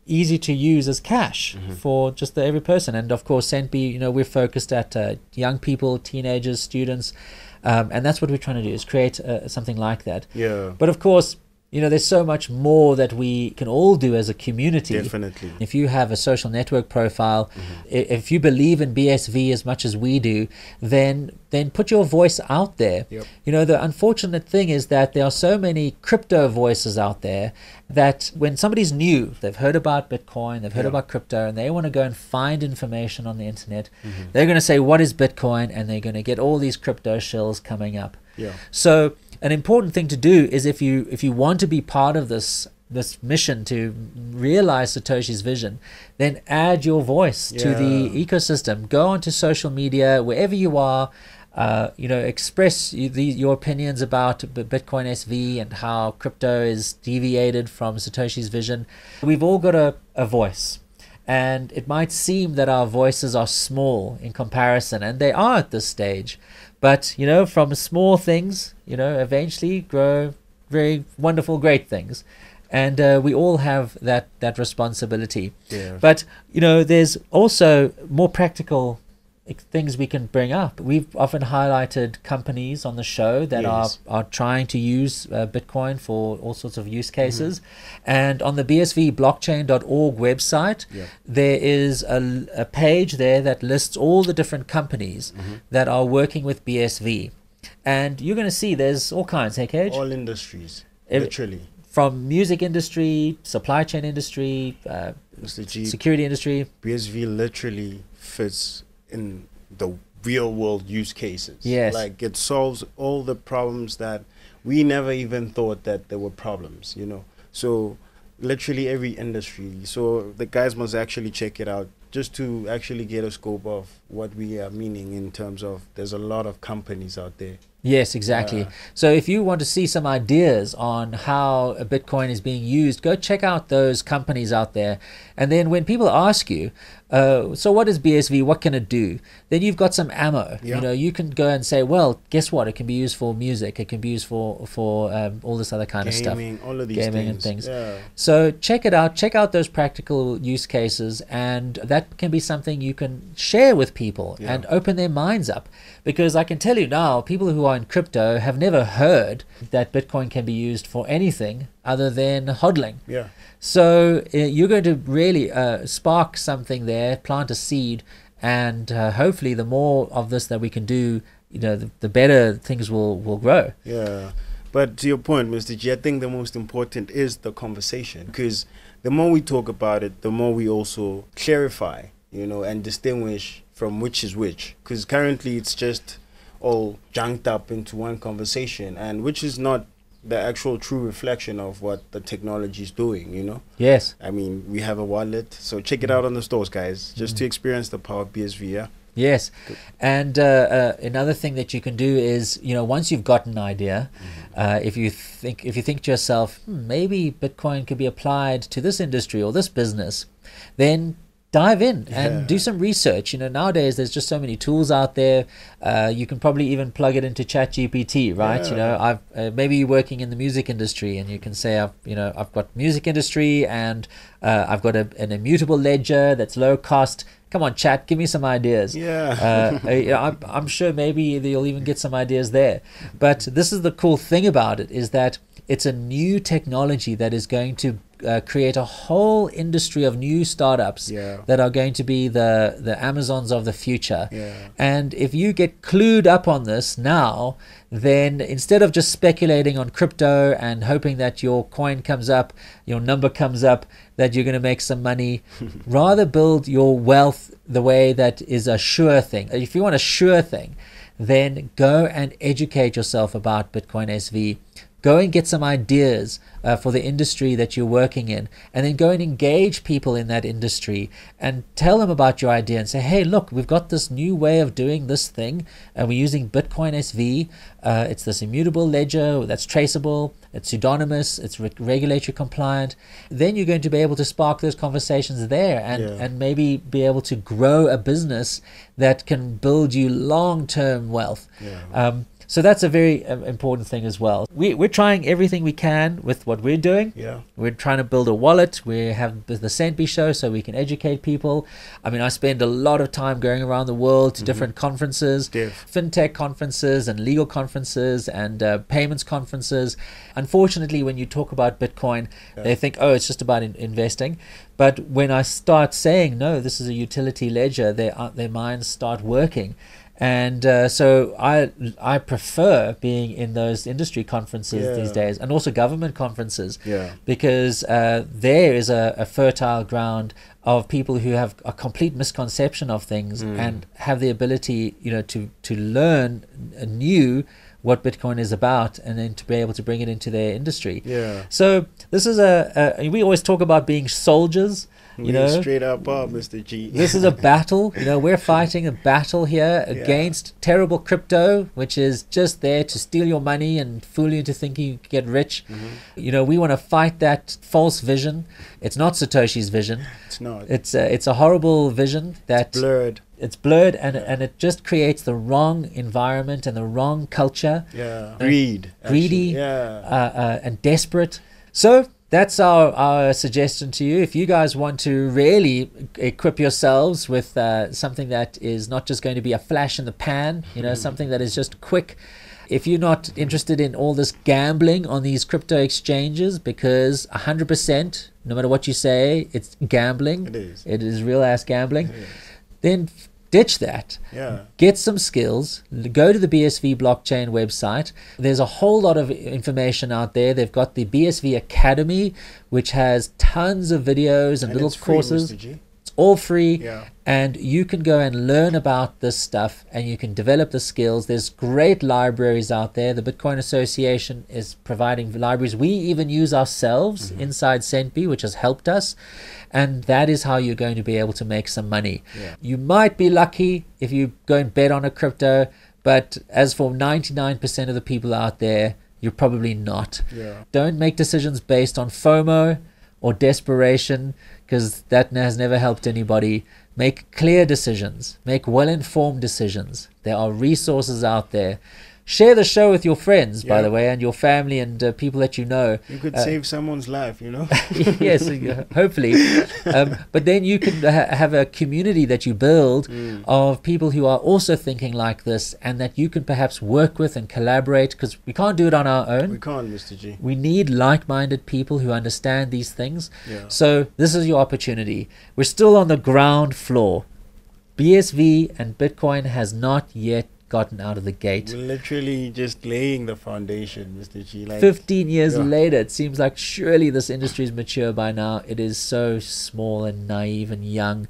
easy to use as cash for just every person. And of course, Centbee, you know, we're focused at young people, teenagers, students, and that's what we're trying to do, is create something like that. But of course, you know, there's so much more that we can all do as a community. Definitely. If you have a social network profile, if you believe in BSV as much as we do, then put your voice out there. You know, the unfortunate thing is that there are so many crypto voices out there that when somebody's new, they've heard about Bitcoin, they've heard about crypto, and they want to go and find information on the internet, they're going to say, what is Bitcoin? And they're going to get all these crypto shills coming up. So an important thing to do is, if you want to be part of this mission to realize Satoshi's vision, then add your voice to the ecosystem. Go onto social media, wherever you are, you know, express your opinions about Bitcoin SV and how crypto is deviated from Satoshi's vision. We've all got a voice. And it might seem that our voices are small in comparison, and they are at this stage. But, you know, from small things, you know, eventually grow very wonderful, great things. And we all have that responsibility. But, you know, there's also more practical things we can bring up. We've often highlighted companies on the show that are trying to use Bitcoin for all sorts of use cases. And on the bsvblockchain.org website, there is a page there that lists all the different companies that are working with BSV. And you're going to see there's all kinds, hey Kage? All industries, literally. From music industry, supply chain industry, Mr. G, security industry. BSV literally fits in the real world use cases. Like, it solves all the problems that we never even thought that there were problems, you know. So literally every industry. So the guys must actually check it out just to actually get a scope of what we are meaning in terms of there's a lot of companies out there. Yes, exactly. So if you want to see some ideas on how a Bitcoin is being used, go check out those companies out there. And then when people ask you, so what is BSV? What can it do? Then you've got some ammo. Yeah. You know, you can go and say, well, guess what? It can be used for music. It can be used for all this other kind of stuff. All of these Gaming things. and things. Yeah. So check it out. Check out those practical use cases, and that can be something you can share with people and open their minds up. Because I can tell you now, people who are in crypto have never heard that Bitcoin can be used for anything other than hodling. Yeah. So you're going to really spark something there, plant a seed, and hopefully the more of this that we can do, you know, the better things will grow. Yeah. But to your point, Mr. G, I think the most important is the conversation, because the more we talk about it, the more we also clarify, you know, and distinguish from which is which. Because currently it's just all junked up into one conversation, and which is not the actual true reflection of what the technology is doing, you know? Yes. I mean, we have a wallet, so check it out on the stores, guys, just to experience the power of BSV, yeah? Yes. And another thing that you can do is, you know, once you've got an idea, if you think to yourself, maybe Bitcoin could be applied to this industry or this business, then dive in and do some research. You know, nowadays there's just so many tools out there. You can probably even plug it into ChatGPT, right? You know, maybe you're working in the music industry, and you can say, I've got music industry, and I've got an immutable ledger that's low cost. Come on, chat, give me some ideas. I'm sure maybe you'll even get some ideas there. But this is the cool thing about it, is that it's a new technology that is going to create a whole industry of new startups that are going to be the Amazons of the future. And if you get clued up on this now, then instead of just speculating on crypto and hoping that your coin comes up, your number comes up, that you're going to make some money, rather build your wealth the way that is a sure thing. If you want a sure thing, then go and educate yourself about Bitcoin SV. Go and get some ideas for the industry that you're working in, and then go and engage people in that industry and tell them about your idea and say, hey, look, we've got this new way of doing this thing, and we're using Bitcoin SV. It's this immutable ledger that's traceable, it's pseudonymous, it's regulatory compliant. Then you're going to be able to spark those conversations there, and maybe be able to grow a business that can build you long-term wealth. So that's a very important thing as well. We're trying everything we can with what we're doing. We're trying to build a wallet. We have the Centbee Show so we can educate people. I mean, I spend a lot of time going around the world to different conferences, fintech conferences and legal conferences and payments conferences. Unfortunately, when you talk about Bitcoin, they think, oh, it's just about investing. But when I start saying, no, this is a utility ledger, their minds start working. And so I prefer being in those industry conferences these days, and also government conferences, because there is a fertile ground of people who have a complete misconception of things and have the ability, you know, to learn anew what Bitcoin is about, and then to be able to bring it into their industry. So this is we always talk about being soldiers. You know, straight up, Mr. G. This is a battle. You know, we're fighting a battle here against terrible crypto, which is just there to steal your money and fool you into thinking you can get rich. You know, we want to fight that false vision. It's not Satoshi's vision. It's not. It's a horrible vision that it's blurred, and it just creates the wrong environment and the wrong culture. Greedy, and desperate. So that's our suggestion to you. If you guys want to really equip yourselves with something that is not just going to be a flash in the pan, you know, something that is just quick. If you're not interested in all this gambling on these crypto exchanges, because 100%, no matter what you say, it's gambling. It is real ass gambling. Then ditch that. Get some skills. Go to the BSV blockchain website. There's a whole lot of information out there. They've got the BSV Academy, which has tons of videos and little courses. Free, Mr. G. It's all free. Yeah. And you can go and learn about this stuff and you can develop the skills. There's great libraries out there. The Bitcoin Association is providing libraries. We even use ourselves inside Centbee, which has helped us. And that is how you're going to be able to make some money. Yeah. You might be lucky if you go and bet on a crypto, but as for 99% of the people out there, you're probably not. Yeah. Don't make decisions based on FOMO or desperation, because that has never helped anybody. Make clear decisions. Make well-informed decisions. There are resources out there. Share the show with your friends, by the way, and your family and people that you know. You could save someone's life, you know? Yes, hopefully. But then you can have a community that you build of people who are also thinking like this, and that you can perhaps work with and collaborate, because we can't do it on our own. We can't, Mr. G. We need like-minded people who understand these things. Yeah. So this is your opportunity. We're still on the ground floor. BSV and Bitcoin has not yet gotten out of the gate. We're literally just laying the foundation, Mr. G. Like 15 years later, it seems like surely this industry is mature by now. It is so small and naive and young,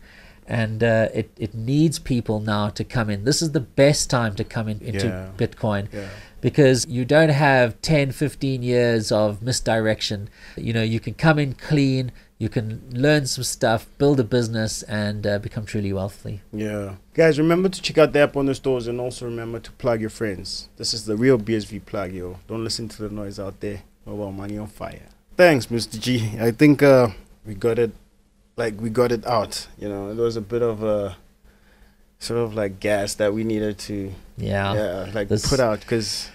and it needs people now to come in. This is the best time to come into Bitcoin, because you don't have 10, 15 years of misdirection. You know, you can come in clean. You can learn some stuff, build a business, and become truly wealthy. Yeah. Guys, remember to check out the app on the stores, and also remember to plug your friends. This is the real BSV plug, yo. Don't listen to the noise out there. Mobile money on fire. Thanks, Mr. G. I think we got it out. You know, it was a bit of a sort of like gas that we needed to put out, because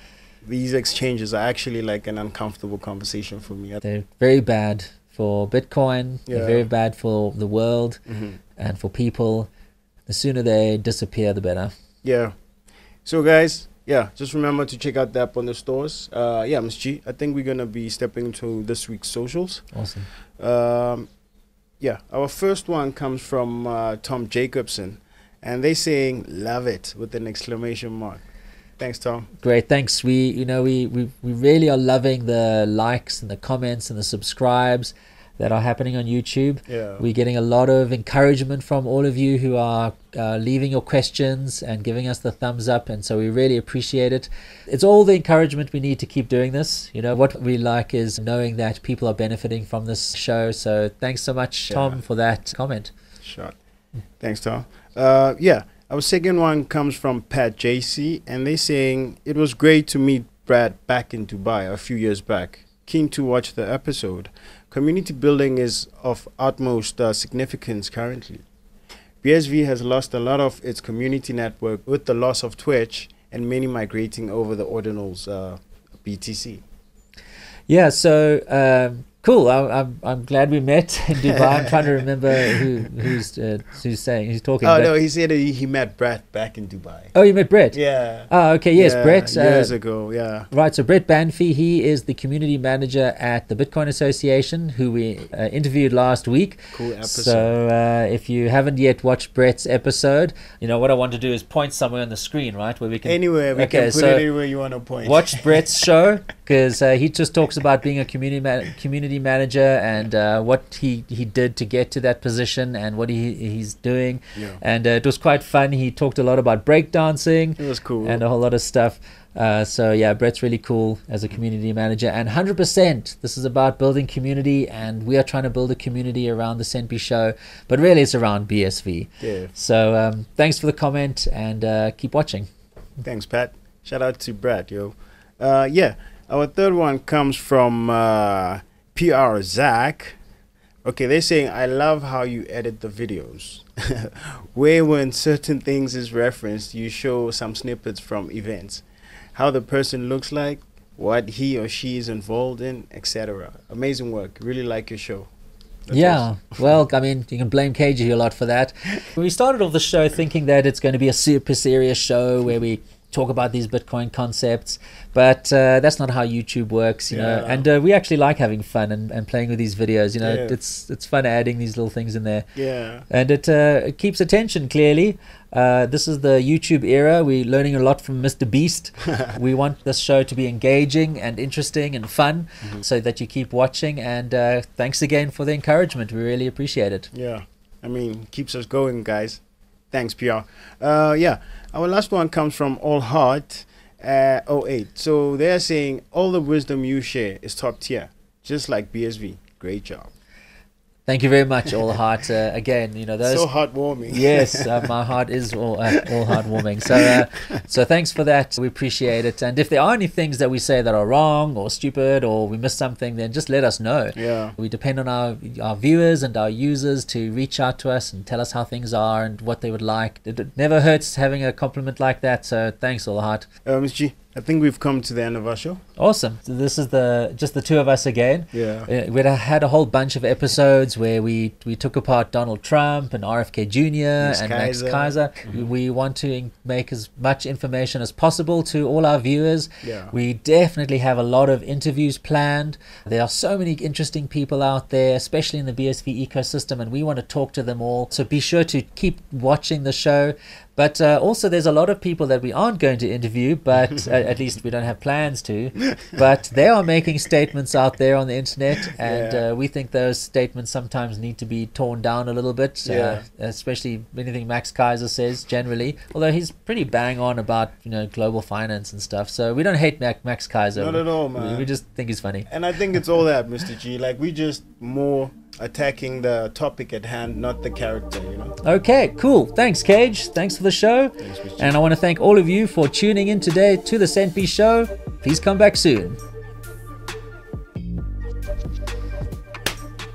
these exchanges are actually like an uncomfortable conversation for me. They're very bad for Bitcoin, they're very bad for the world and for people. The sooner they disappear, the better. Yeah. So guys, just remember to check out the app on the stores. Ms. G, I think we're going to be stepping into this week's socials. Awesome. Our first one comes from Tom Jacobson, and they saying love it with an exclamation mark. Thanks, Tom. Great, thanks. We really are loving the likes and the comments and the subscribes that are happening on YouTube. Yeah. We're getting a lot of encouragement from all of you who are leaving your questions and giving us the thumbs up, and so we really appreciate it. It's all the encouragement we need to keep doing this. You know, what we like is knowing that people are benefiting from this show. So thanks so much, Tom, for that comment. Sure. Thanks, Tom. Our second one comes from Pat JC, and they saying it was great to meet Brad back in Dubai a few years back. Keen to watch the episode. Community building is of utmost significance currently. BSV has lost a lot of its community network with the loss of Twitch and many migrating over the Ordinals BTC. Yeah, so cool. I'm glad we met in Dubai. I'm trying to remember who's talking. Oh, no, he said he met Brett back in Dubai. Oh, you met Brett? Yeah. Oh, okay. Yes, Brett. Years ago, yeah. Right, so Brett Banfi, he is the community manager at the Bitcoin Association, who we interviewed last week. Cool episode. So if you haven't yet watched Brett's episode, you know, what I want to do is point somewhere on the screen, right, where we can... Anywhere, we can put it anywhere you want to point. Watch Brett's show, because he just talks about being a community manager and what he did to get to that position and what he's doing. Yeah. And it was quite fun. He talked a lot about breakdancing. It was cool. And a whole lot of stuff. So yeah, Brett's really cool as a community manager, and 100% this is about building community, and we are trying to build a community around the Centbee Show, but really it's around BSV. Yeah. So thanks for the comment, and keep watching. Thanks, Pat. Shout out to Brad, yo. Our third one comes from PR Zach. Okay, they're saying, I love how you edit the videos. Where when certain things is referenced, you show some snippets from events. How the person looks like, what he or she is involved in, etc. Amazing work. Really like your show. That's awesome. Well, I mean, you can blame Kage a lot for that. We started off the show thinking that it's going to be a super serious show where we talk about these Bitcoin concepts, but that's not how YouTube works, you know. And we actually like having fun and playing with these videos, you know. It's fun adding these little things in there. Yeah. And it keeps attention, clearly. This is the YouTube era. We're learning a lot from Mr. Beast. We want this show to be engaging and interesting and fun, so that you keep watching. And thanks again for the encouragement. We really appreciate it. Yeah. I mean, keeps us going, guys. Thanks, PR. Yeah, our last one comes from All Heart 08. So they're saying all the wisdom you share is top tier, just like BSV. Great job. Thank you very much, All Heart. Again, you know, those so heartwarming. Yes, my heart is all heartwarming. So thanks for that. We appreciate it. And if there are any things that we say that are wrong or stupid or we missed something, then just let us know. Yeah. We depend on our viewers and our users to reach out to us and tell us how things are and what they would like. It never hurts having a compliment like that. So thanks, All Heart. Ms. G, I think we've come to the end of our show. Awesome. So this is just the two of us again. Yeah. We had a whole bunch of episodes where we took apart Donald Trump and RFK Jr. and Max Kaiser. Mm-hmm. We want to make as much information as possible to all our viewers. Yeah. We definitely have a lot of interviews planned. There are so many interesting people out there, especially in the BSV ecosystem, and we want to talk to them all. So be sure to keep watching the show. But also there's a lot of people that we aren't going to interview, but at least we don't have plans to. But they are making statements out there on the internet, and we think those statements sometimes need to be torn down a little bit, especially anything Max Kaiser says generally. Although he's pretty bang on about, you know, global finance and stuff. So we don't hate Max Kaiser. Not at all, man. We just think he's funny. And I think it's all that, Mr. G. Like, we just more attacking the topic at hand, not the character, you know. Okay, cool. Thanks, Kage. Thanks for the show. Thanks, Mr. G. And I want to thank all of you for tuning in today to the Centbee Show. Please come back soon.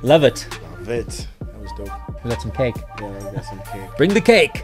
Love it. Love it. That was dope. We got some cake. Yeah, we got some cake. Bring the cake.